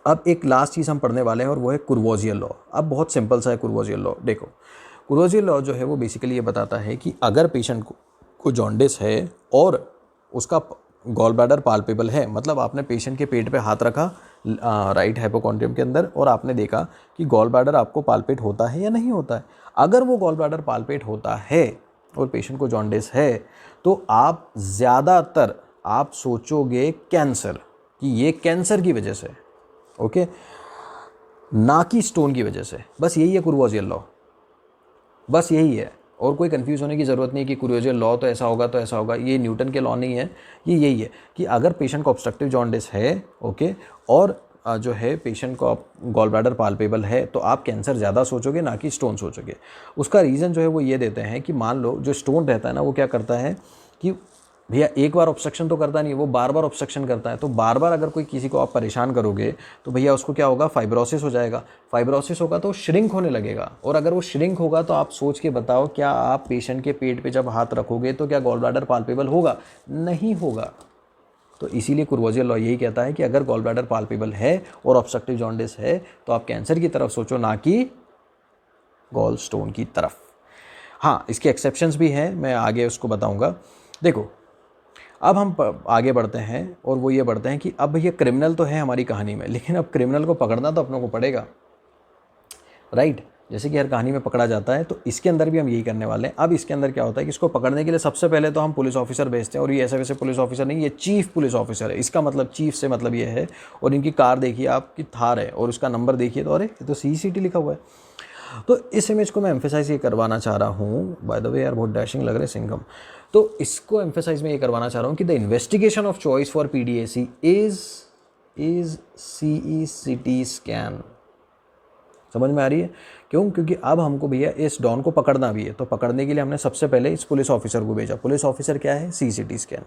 अब एक लास्ट चीज़ हम पढ़ने वाले हैं और वो है कुर्वोजियल लॉ। अब बहुत सिंपल सा है कुर्वोजियल लॉ। देखो, कुर्वोजियल लॉ जो है वो बेसिकली ये बताता है कि अगर पेशेंट को जॉन्डिस है और उसका गॉल ब्लैडर पाल्पेबल है, मतलब आपने पेशेंट के पेट पे हाथ रखा राइट हाइपोकॉन्ड्रियम के अंदर और आपने देखा कि गॉल ब्लैडर आपको पाल्पेट होता है या नहीं होता है। अगर वो गॉल ब्लैडर पाल्पेट होता है और पेशेंट को जॉन्डिस है, तो आप ज़्यादातर आप सोचोगे कैंसर, कि ये कैंसर की वजह से, ओके, ना कि स्टोन की वजह से। बस यही है कुर्वोजियल लॉ, बस यही है। और कोई कंफ्यूज होने की ज़रूरत नहीं है कि कुर्वोजियल लॉ तो ऐसा होगा तो ऐसा होगा। ये न्यूटन के लॉ नहीं है, ये यही है कि अगर पेशेंट को ऑब्स्ट्रक्टिव जॉन्डिस है, ओके, और जो है पेशेंट को गॉल ब्लैडर पाल्पेबल है, तो आप कैंसर ज़्यादा सोचोगे ना कि स्टोन सोचोगे। उसका रीज़न जो है वो ये देते हैं कि मान लो जो स्टोन रहता है ना, वो क्या करता है कि भैया एक बार ऑब्स्ट्रक्शन तो करता नहीं है, वो बार बार ऑब्स्ट्रक्शन करता है। तो बार बार अगर कोई किसी को आप परेशान करोगे तो भैया उसको क्या होगा? फाइब्रोसिस हो जाएगा। फाइब्रोसिस होगा तो श्रिंक होने लगेगा, और अगर वो श्रिंक होगा तो आप सोच के बताओ, क्या आप पेशेंट के पेट पे जब हाथ रखोगे तो क्या गॉल ब्लैडर पाल्पेबल होगा? नहीं होगा। तो इसीलिए कुर्वोजियल लॉ यही कहता है कि अगर गॉल ब्लैडर पाल्पेबल है और ऑब्स्ट्रक्टिव जॉन्डिस है तो आप कैंसर की तरफ सोचो, ना कि गॉल स्टोन की तरफ। हाँ, इसके एक्सेप्शंस भी हैं, मैं आगे उसको बताऊंगा। देखो, अब हम आगे बढ़ते हैं और वो ये बढ़ते हैं कि अब ये क्रिमिनल तो है हमारी कहानी में, लेकिन अब क्रिमिनल को पकड़ना तो अपनों को पड़ेगा, राइट? जैसे कि हर कहानी में पकड़ा जाता है, तो इसके अंदर भी हम यही करने वाले हैं। अब इसके अंदर क्या होता है कि इसको पकड़ने के लिए सबसे पहले तो हम पुलिस ऑफिसर भेजते हैं, और ये ऐसे वैसे पुलिस ऑफिसर नहीं, ये चीफ पुलिस ऑफिसर है। इसका मतलब चीफ से मतलब ये है, और इनकी कार देखिए आपकी थार है, और उसका नंबर देखिए तो अरे ये तो CCT लिखा हुआ है। तो इस इमेज को मैं एम्फेसाइज ये करवाना चाह रहा हूँ, बाय द वे यार बहुत डैशिंग लग रहे हैं सिंघम। तो इसको एम्फेसाइज में ये करवाना चाह रहा हूँ कि the investigation of choice for PDAC is CECT scan. समझ में आ रही है? क्यों? क्योंकि अब हमको भैया इस डॉन को पकड़ना भी है, तो पकड़ने के लिए हमने सबसे पहले इस पुलिस ऑफिसर को भेजा। पुलिस ऑफिसर क्या है? CCT scan.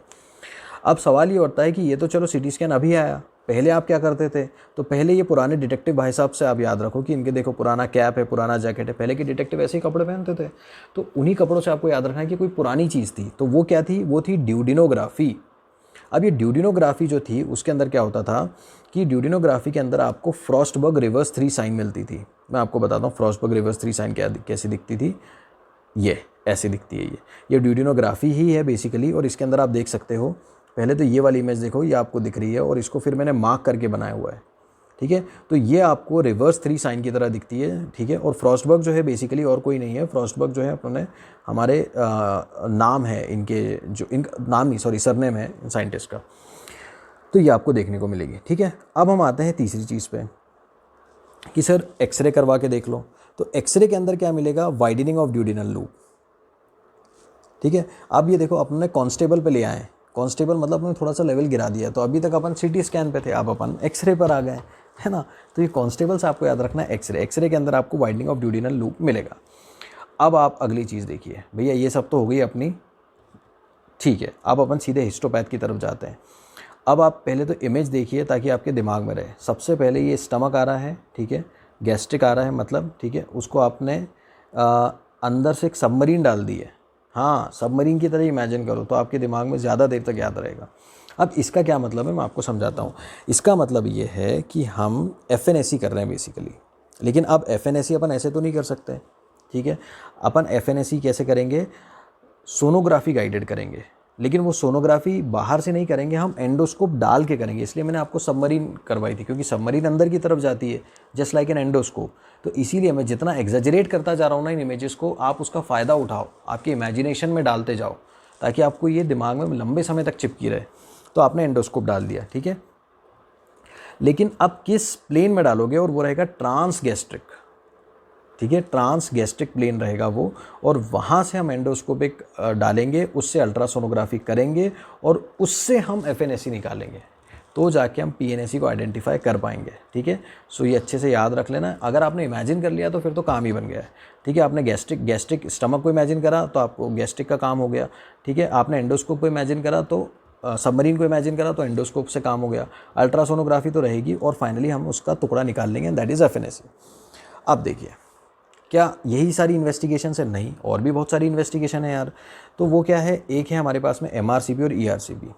अब सवाल ये उठता है कि ये तो चलो CT स्कैन अभी आया, पहले आप क्या करते थे? तो पहले ये पुराने डिटेक्टिव भाई साहब से आप याद रखो कि इनके देखो पुराना कैप है, पुराना जैकेट है। पहले के डिटेक्टिव ऐसे ही कपड़े पहनते थे, तो उन्हीं कपड़ों से आपको याद रखना है कि कोई पुरानी चीज़ थी। तो वो क्या थी? वो थी ड्यूडिनोग्राफी। अब ये ड्यूडिनोग्राफी जो थी उसके अंदर क्या होता था कि ड्यूडिनोग्राफी के अंदर आपको फ्रॉस्टबर्ग रिवर्स 3 साइन मिलती थी। मैं आपको बताता हूँ फ्रॉस्टबर्ग रिवर्स 3 साइन कैसी दिखती थी। ये ऐसी दिखती है। ये ड्यूडिनोग्राफी ही है बेसिकली, और इसके अंदर आप देख सकते हो। पहले तो ये वाली इमेज देखो, ये आपको दिख रही है, और इसको फिर मैंने मार्क करके बनाया हुआ है, ठीक है। तो ये आपको रिवर्स 3 साइन की तरह दिखती है, ठीक है। और फ्रॉस्टबर्ग जो है बेसिकली और कोई नहीं है। फ्रॉस्टबर्ग जो है अपने हमारे नाम है इनके, जो इनका नाम नहीं सॉरी सरनेम है साइंटिस्ट का। तो ये आपको देखने को मिलेगी, ठीक है। अब हम आते हैं तीसरी चीज़ पे। कि सर एक्सरे करवा के देख लो, तो एक्सरे के अंदर क्या मिलेगा, वाइडनिंग ऑफ ड्यूडिनल लूप। ठीक है, अब ये देखो अपने कांस्टेबल पे ले आए, कांस्टेबल मतलब अपने थोड़ा सा लेवल गिरा दिया, तो अभी तक अपन सीटी स्कैन पे थे, अब अपन एक्सरे पर आ गए, है ना। तो ये कांस्टेबल से आपको याद रखना है एक्सरे, एक्सरे के अंदर आपको वाइडनिंग ऑफ ड्यूडिनल लूप मिलेगा। अब आप अगली चीज़ देखिए भैया, ये सब तो हो गई अपनी, ठीक है। अब अपन सीधे हिस्टोपैथ की तरफ जाते हैं। अब आप पहले तो इमेज देखिए ताकि आपके दिमाग में रहे। सबसे पहले ये स्टमक आ रहा है, ठीक है, गैस्ट्रिक आ रहा है मतलब, ठीक है, उसको आपने अंदर से एक सबमरीन डाल दी है, हाँ सबमरीन की तरह इमेजिन करो, तो आपके दिमाग में ज़्यादा देर तक याद रहेगा। अब इसका क्या मतलब है, मैं आपको समझाता हूँ। इसका मतलब ये है कि हम FNAC कर रहे हैं बेसिकली, लेकिन अब FNAC अपन ऐसे तो नहीं कर सकते, ठीक है। अपन FNAC कैसे करेंगे, सोनोग्राफी गाइडेड करेंगे, लेकिन वो सोनोग्राफी बाहर से नहीं करेंगे, हम एंडोस्कोप डाल के करेंगे। इसलिए मैंने आपको सबमरीन करवाई थी, क्योंकि सबमरीन अंदर की तरफ जाती है जस्ट लाइक एन एंडोस्कोप। तो इसीलिए मैं जितना एग्जेजरेट करता जा रहा हूँ ना इन इमेजेस को, आप उसका फ़ायदा उठाओ, आपके इमेजिनेशन में डालते जाओ, ताकि आपको ये दिमाग में लंबे समय तक चिपकी रहे। तो आपने एंडोस्कोप डाल दिया, ठीक है, लेकिन अब किस प्लेन में डालोगे, और वो रहेगा ट्रांस गैस्ट्रिक, ठीक है, ट्रांस गैस्ट्रिक प्लेन रहेगा वो, और वहाँ से हम एंडोस्कोपिक डालेंगे, उससे अल्ट्रासोनोग्राफी करेंगे, और उससे हम FNAC निकालेंगे, तो जाके हम PNAC को आइडेंटिफाई कर पाएंगे, ठीक है। सो ये अच्छे से याद रख लेना। अगर आपने इमेजिन कर लिया तो फिर तो काम ही बन गया है, ठीक है। आपने गैस्ट्रिक स्टमक को इमेजिन करा तो आपको गैस्ट्रिक का काम हो गया, ठीक है। आपने एंडोस्कोप को इमेजिन करा तो सबमरीन को इमेजिन करा तो एंडोस्कोप से काम हो गया, अल्ट्रासोनोग्राफी तो रहेगी, और फाइनली हम उसका टुकड़ा निकाल लेंगे, दैट इज़ FNAC। अब देखिए, क्या यही सारी इन्वेस्टिगेशन है, नहीं, और भी बहुत सारी इन्वेस्टिगेशन है यार। तो वो क्या है, एक है हमारे पास में MRCP और ERCP।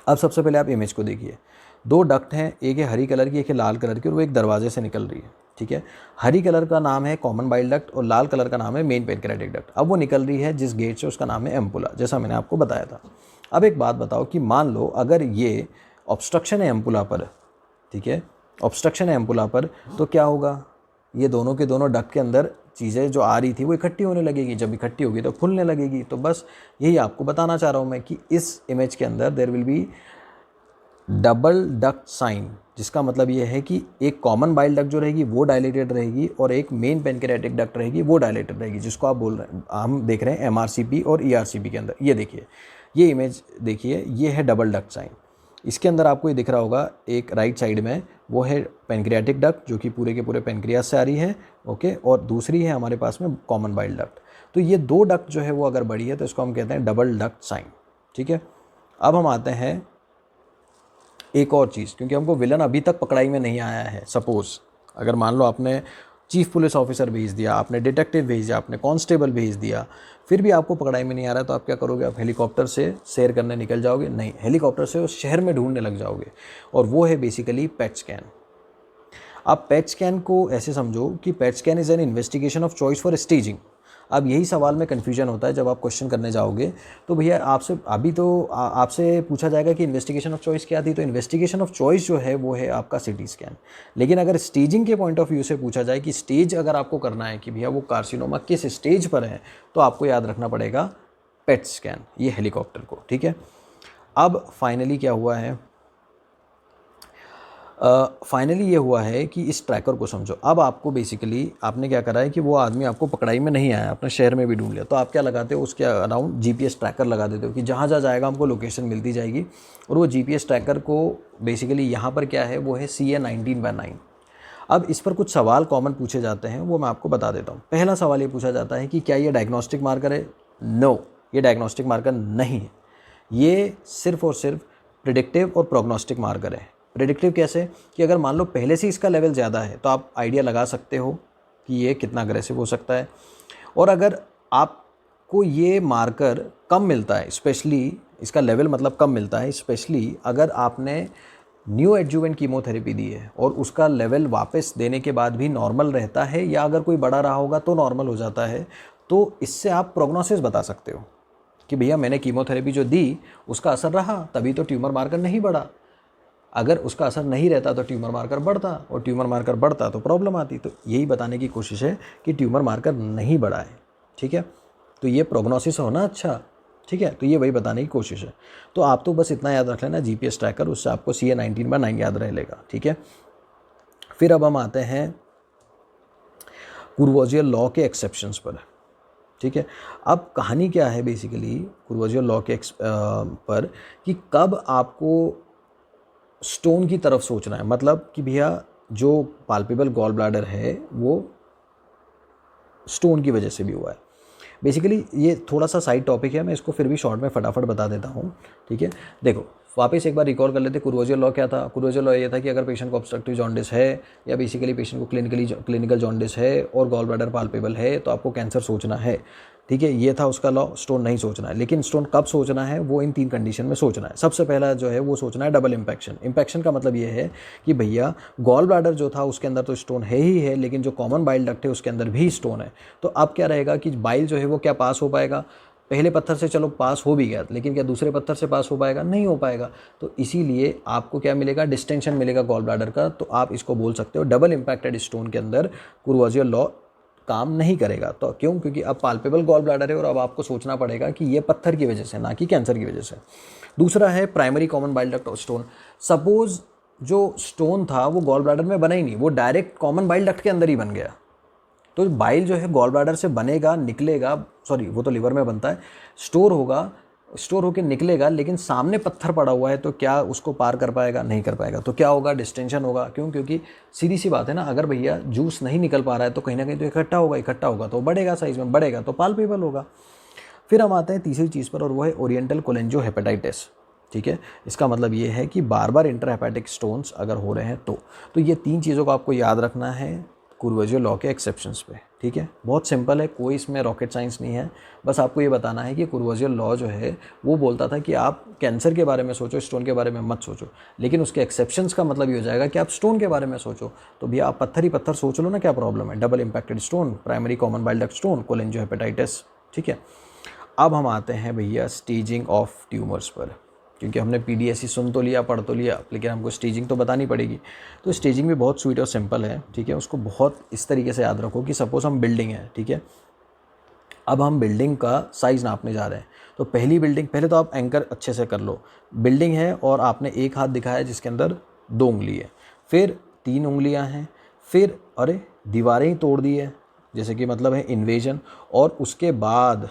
अब सबसे पहले आप इमेज को देखिए, दो डक्ट हैं, एक है हरी कलर की, एक है लाल कलर की, और वो एक दरवाजे से निकल रही है, ठीक है। हरी कलर का नाम है कॉमन बाइल डक्ट और लाल कलर का नाम है मेन पेनक्रेटिक डक्ट। अब वो निकल रही है जिस गेट से, उसका नाम है एम्पुला, जैसा मैंने आपको बताया था। अब एक बात बताओ कि मान लो अगर ये ऑब्स्ट्रक्शन है एम्पुला पर, ठीक है, ऑब्स्ट्रक्शन है एम्पुला पर, तो क्या होगा, ये दोनों के दोनों डक्ट के अंदर चीज़ें जो आ रही थी वो इकट्ठी होने लगेगी, जब इकट्ठी होगी तो खुलने लगेगी। तो बस यही आपको बताना चाह रहा हूँ मैं कि इस इमेज के अंदर there will be double duct sign, जिसका मतलब ये है कि एक कॉमन बाइल डक्ट जो रहेगी वो डायलेटेड रहेगी, और एक मेन पेनक्रेटिक डक्ट रहेगी वो डायलेटेड रहेगी, जिसको आप बोल रहे हैं, हम देख रहे हैं MRCP और ERCP के अंदर। ये देखिए, ये इमेज देखिए, ये है डबल डक्ट साइन। इसके अंदर आपको ये दिख रहा होगा एक राइट साइड में, वो है पेनक्रियाटिक डक्ट जो कि पूरे के पूरे पेनक्रियास से आ रही है, ओके, और दूसरी है हमारे पास में कॉमन बाइल डक्ट। तो ये दो डक्ट जो है वो अगर बड़ी है तो इसको हम कहते हैं डबल डक्ट साइन, ठीक है। अब हम आते हैं एक और चीज़, क्योंकि हमको विलन अभी तक पकड़ाई में नहीं आया है। सपोज़ अगर मान लो आपने चीफ पुलिस ऑफिसर भेज दिया, आपने डिटेक्टिव भेज दिया, आपने कांस्टेबल भेज दिया, फिर भी आपको पकड़ाई में नहीं आ रहा, तो आप क्या करोगे, आप हेलीकॉप्टर से सैर करने निकल जाओगे, नहीं, हेलीकॉप्टर से उस शहर में ढूंढने लग जाओगे, और वो है बेसिकली पैट स्कैन। आप पैट स्कैन को ऐसे समझो कि PET scan is an investigation of choice for staging. अब यही सवाल में कन्फ्यूजन होता है जब आप क्वेश्चन करने जाओगे, तो भैया आपसे अभी तो आपसे पूछा जाएगा कि इन्वेस्टिगेशन ऑफ चॉइस क्या थी, तो इन्वेस्टिगेशन ऑफ चॉइस जो है वो है आपका CT स्कैन। लेकिन अगर स्टेजिंग के पॉइंट ऑफ व्यू से पूछा जाए कि स्टेज अगर आपको करना है कि भैया वो कार्सिनोमा किस स्टेज पर है, तो आपको याद रखना पड़ेगा पेट स्कैन, ये हेलीकॉप्टर को, ठीक है। अब फाइनली क्या हुआ है, फाइनली ये हुआ है कि इस ट्रैकर को समझो। अब आपको बेसिकली आपने क्या करा है कि वो आदमी आपको पकड़ाई में नहीं आया, आपने शहर में भी ढूंढ लिया, तो आप क्या लगाते हो, उसके अराउंड GPS ट्रैकर लगा देते हो कि जहाँ जहाँ जाएगा हमको लोकेशन मिलती जाएगी। और वो GPS ट्रैकर को बेसिकली यहाँ पर क्या है, वो है CA 19/9। अब इस पर कुछ सवाल कॉमन पूछे जाते हैं, वो मैं आपको बता देता हूँ। पहला सवाल ये पूछा जाता है कि क्या ये डायग्नोस्टिक मार्कर है। नो, ये डायग्नोस्टिक मार्कर नहीं है, ये सिर्फ और सिर्फ प्रिडिक्टिव और प्रोग्नोस्टिक मार्कर है। प्रेडिक्टिव कैसे, कि अगर मान लो पहले से इसका लेवल ज़्यादा है तो आप आइडिया लगा सकते हो कि ये कितना अग्रेसिव हो सकता है। और अगर आपको ये मार्कर कम मिलता है, स्पेशली इसका लेवल मतलब कम मिलता है, स्पेशली अगर आपने न्यू एडजुवेंट कीमोथेरेपी दी है और उसका लेवल वापस देने के बाद भी नॉर्मल रहता है, या अगर कोई बड़ा रहा होगा तो नॉर्मल हो जाता है, तो इससे आप प्रोग्नोसिस बता सकते हो कि भैया मैंने कीमोथेरेपी जो दी उसका असर रहा, तभी तो ट्यूमर मार्कर नहीं बढ़ा। अगर उसका असर नहीं रहता तो ट्यूमर मार्कर बढ़ता, और ट्यूमर मार्कर बढ़ता तो प्रॉब्लम आती। तो यही बताने की कोशिश है कि ट्यूमर मार्कर नहीं बढ़ा है, ठीक है। तो ये प्रोग्नोसिस होना अच्छा, ठीक है, तो ये वही बताने की कोशिश है। तो आप तो बस इतना याद रख लेना, GPS ट्रैकर, उससे आपको CA 19/9 याद रह लेगा, ठीक है। फिर अब हम आते हैं कुर्वोजियर लॉ के एक्सेप्शंस पर, ठीक है। अब कहानी क्या है बेसिकली कुर्वोजियर लॉ के पर कि कब आपको स्टोन की तरफ सोचना है, मतलब कि भैया जो पाल्पेबल गॉल ब्लैडर है वो स्टोन की वजह से भी हुआ है। बेसिकली ये थोड़ा सा साइड टॉपिक है, मैं इसको फिर भी शॉर्ट में फटाफट बता देता हूँ, ठीक है। देखो वापस एक बार रिकॉल कर लेते, कुर्वोजियर लॉ क्या था। कुर्वोजियर लॉ ये था कि अगर पेशेंट को ऑब्स्ट्रक्टिव जॉन्डिस है या बेसिकली पेशेंट को क्लिनिकल जॉन्डिस है और गॉल ब्लैडर पाल्पेबल है तो आपको कैंसर सोचना है, ठीक है। ये था उसका लॉ, स्टोन नहीं सोचना है। लेकिन स्टोन कब सोचना है, वो इन 3 कंडीशन में सोचना है। सबसे पहला जो है वो सोचना है डबल इम्पैक्शन। इम्पैक्शन का मतलब ये है कि भैया गॉल ब्लैडर जो था उसके अंदर तो स्टोन है ही है, लेकिन जो कॉमन बाइल डक्ट है उसके अंदर भी स्टोन है। तो अब क्या रहेगा कि बाइल जो है वो क्या पास हो पाएगा, पहले पत्थर से चलो पास हो भी गया, लेकिन क्या दूसरे पत्थर से पास हो पाएगा, नहीं हो पाएगा। तो इसीलिए आपको क्या मिलेगा, डिस्टेंशन मिलेगा गॉल ब्लैडर का। तो आप इसको बोल सकते हो डबल इम्पैक्टेड स्टोन के अंदर कुर्वोजियर लॉ काम नहीं करेगा। तो क्यों, क्योंकि अब पाल्पेबल गॉल ब्लैडर है और अब आपको सोचना पड़ेगा कि ये पत्थर की वजह से, ना कि कैंसर की वजह से। दूसरा है primary common bile duct stone. Suppose जो स्टोन था वो गॉल ब्लैडर में बना ही नहीं, वो डायरेक्ट कॉमन बाइल डक्ट के अंदर ही बन गया। तो बाइल जो है गॉल ब्लैडर से बनेगा, निकलेगा, सॉरी वो तो लिवर में बनता है, स्टोर होगा, स्टोर होकर निकलेगा, लेकिन सामने पत्थर पड़ा हुआ है तो क्या उसको पार कर पाएगा, नहीं कर पाएगा। तो क्या होगा, डिस्टेंशन होगा। क्यों, क्योंकि सीधी सी बात है ना, अगर भैया जूस नहीं निकल पा रहा है तो कहीं ना कहीं तो इकट्ठा होगा तो बढ़ेगा, साइज में बढ़ेगा तो पाल्पेबल होगा। फिर हम आते हैं तीसरी चीज़ पर और वो है ओरिएंटल कोलेंजियोहेपेटाइटिस, ठीक है। इसका मतलब ये है कि बार बार इंटरहेपेटिक स्टोन्स अगर हो रहे हैं तो ये 3 चीज़ों को आपको याद रखना है कुर्वोजियर लॉ के एक्सेप्शंस पे, ठीक है। बहुत सिंपल है, कोई इसमें रॉकेट साइंस नहीं है। बस आपको ये बताना है कि कुर्वोजियर लॉ जो है वो बोलता था कि आप कैंसर के बारे में सोचो, स्टोन के बारे में मत सोचो। लेकिन उसके एक्सेप्शंस का मतलब ये हो जाएगा कि आप स्टोन के बारे में सोचो। तो भैया आप पत्थर ही पत्थर सोच लो ना, क्या प्रॉब्लम है। Double impacted stone, primary common bile duct stone, cholangiohepatitis, ठीक है। अब हम आते हैं भैया स्टेजिंग ऑफ ट्यूमर्स पर, क्योंकि हमने PDSE सुन तो लिया, पढ़ तो लिया, लेकिन हमको स्टेजिंग तो बतानी पड़ेगी। तो स्टेजिंग भी बहुत स्वीट और सिंपल है, ठीक है। उसको बहुत इस तरीके से याद रखो कि सपोज हम बिल्डिंग है, ठीक है। अब हम बिल्डिंग का साइज़ नापने जा रहे हैं। तो पहली बिल्डिंग, पहले तो आप एंकर अच्छे से कर लो। बिल्डिंग है और आपने एक हाथ दिखाया जिसके अंदर 2 उंगली है, फिर 3 उंगलियां हैं, फिर अरे दीवारें ही तोड़ दी है, जैसे कि मतलब है इन्वेजन। और उसके बाद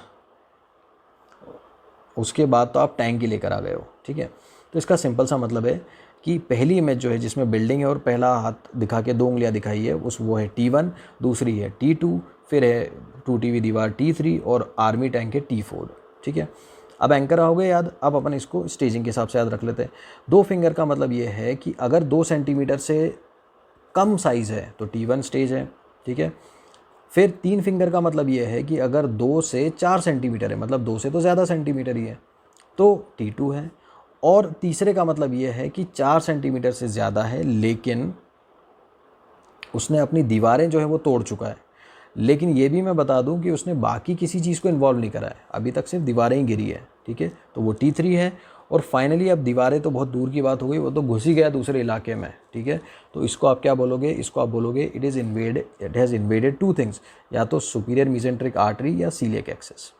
तो आप टैंक ही लेकर आ गए हो, ठीक है। तो इसका सिंपल सा मतलब है कि पहली इमेज जो है जिसमें बिल्डिंग है और पहला हाथ दिखा के 2 उंगलियां दिखाई है वो है T1, दूसरी है T2, फिर है टूटी हुई दीवार T3 और आर्मी टैंक है T4, ठीक है। अब एंकर हो गए याद। अब अपन इसको स्टेजिंग के हिसाब से याद रख लेते हैं। 2 फिंगर का मतलब ये है कि अगर 2 सेंटीमीटर से कम साइज़ है तो T1 स्टेज है, ठीक है। फिर 3 फिंगर का मतलब ये है कि अगर 2 से 4 सेंटीमीटर है, मतलब 2 से तो ज़्यादा सेंटीमीटर ही है, तो T2 है। और तीसरे का मतलब ये है कि 4 सेंटीमीटर से ज़्यादा है लेकिन उसने अपनी दीवारें जो है वो तोड़ चुका है। लेकिन ये भी मैं बता दूं कि उसने बाकी किसी चीज़ को इन्वॉल्व नहीं करा है, अभी तक सिर्फ दीवारें ही गिरी है, ठीक है। तो वो T3 है। और फाइनली अब दीवारें तो बहुत दूर की बात हो गई, वो तो घुस ही गया दूसरे इलाके में, ठीक है। तो इसको आप क्या बोलोगे, इसको आप बोलोगे इट हैज़ इन्वेडेड 2 थिंग्स, या तो सुपीरियर मीजेंट्रिक आर्टरी या सीलियक एक्सेस।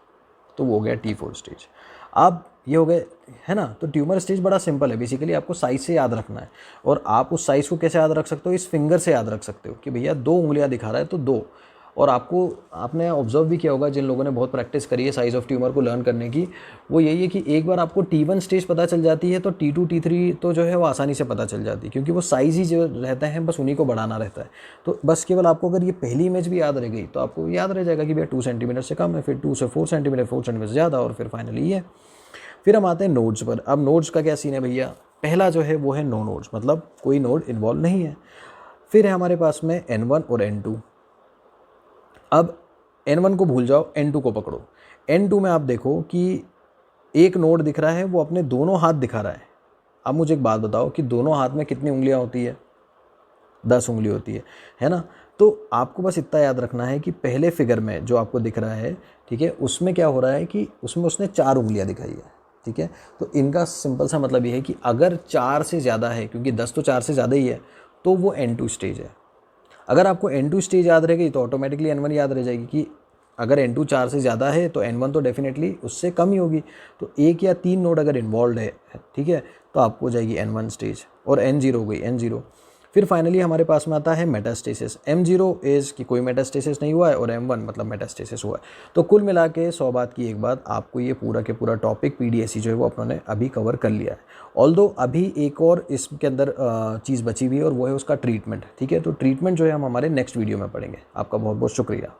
तो वो हो गया T4 स्टेज। अब ये हो गए, है ना। तो ट्यूमर स्टेज बड़ा सिंपल है, बेसिकली आपको साइज़ से याद रखना है। और आप उस साइज़ को कैसे याद रख सकते हो, इस फिंगर से याद रख सकते हो कि भैया 2 उंगलियां दिखा रहा है तो 2। और आपने ऑब्जर्व भी किया होगा, जिन लोगों ने बहुत प्रैक्टिस करी है साइज़ ऑफ ट्यूमर को लर्न करने की, वो यही है कि एक बार आपको T1 स्टेज पता चल जाती है तो T2 T3 तो जो है वो आसानी से पता चल जाती है, क्योंकि वो साइज़ ही जो रहता है बस उन्हीं को बढ़ाना रहता है। तो बस केवल आपको अगर ये पहली इमेज भी याद रह गई तो आपको याद रह जाएगा कि भैया 2 सेंटीमीटर से कम है, फिर 2 से 4 सेंटीमीटर, 4 सेंटीमीटर से ज़्यादा, और फिर फाइनली ये। फिर हम आते हैं नोड्स पर। अब नोड्स का क्या सीन है भैया, पहला जो है वो है नो नोड्स, मतलब कोई नोड इन्वॉल्व नहीं है। फिर है हमारे पास में N1 और N2। अब N1 को भूल जाओ, N2 को पकड़ो। N2 में आप देखो कि एक नोड दिख रहा है, वो अपने दोनों हाथ दिखा रहा है। अब मुझे एक बात बताओ कि दोनों हाथ में कितनी उंगलियां होती है, 10 उंगली होती है ना। तो आपको बस इतना याद रखना है कि पहले फिगर में जो आपको दिख रहा है, ठीक है, उसमें क्या हो रहा है कि उसमें उसने 4 उंगलियां दिखाई है, ठीक है। तो इनका सिंपल सा मतलब ये है कि अगर 4 से ज़्यादा है, क्योंकि 10 तो 4 से ज़्यादा ही है, तो वो N2 स्टेज है। अगर आपको N2 स्टेज याद रह गई तो ऑटोमेटिकली N1 याद रह जाएगी कि अगर N2 4 से ज़्यादा है तो N1 तो डेफिनेटली उससे कम ही होगी। तो 1 या 3 नोड अगर इन्वॉल्व है, ठीक है, तो आपको हो जाएगी N1 स्टेज। और N0 हो गई N0। फिर फाइनली हमारे पास में आता है मेटास्टेसिस। M0 इज़ कि कोई मेटास्टेसिस नहीं हुआ है और M1 मतलब मेटास्टेसिस हुआ है। तो कुल मिला के 100 बात की एक बात, आपको ये पूरा के पूरा टॉपिक PDAC जो है वो अपनों अभी कवर कर लिया है। ऑल्दो अभी एक और इसके अंदर चीज़ बची हुई है और वो है उसका ट्रीटमेंट। ठीक है, तो ट्रीटमेंट जो है हम हमारे नेक्स्ट वीडियो में पढ़ेंगे। आपका बहुत बहुत शुक्रिया।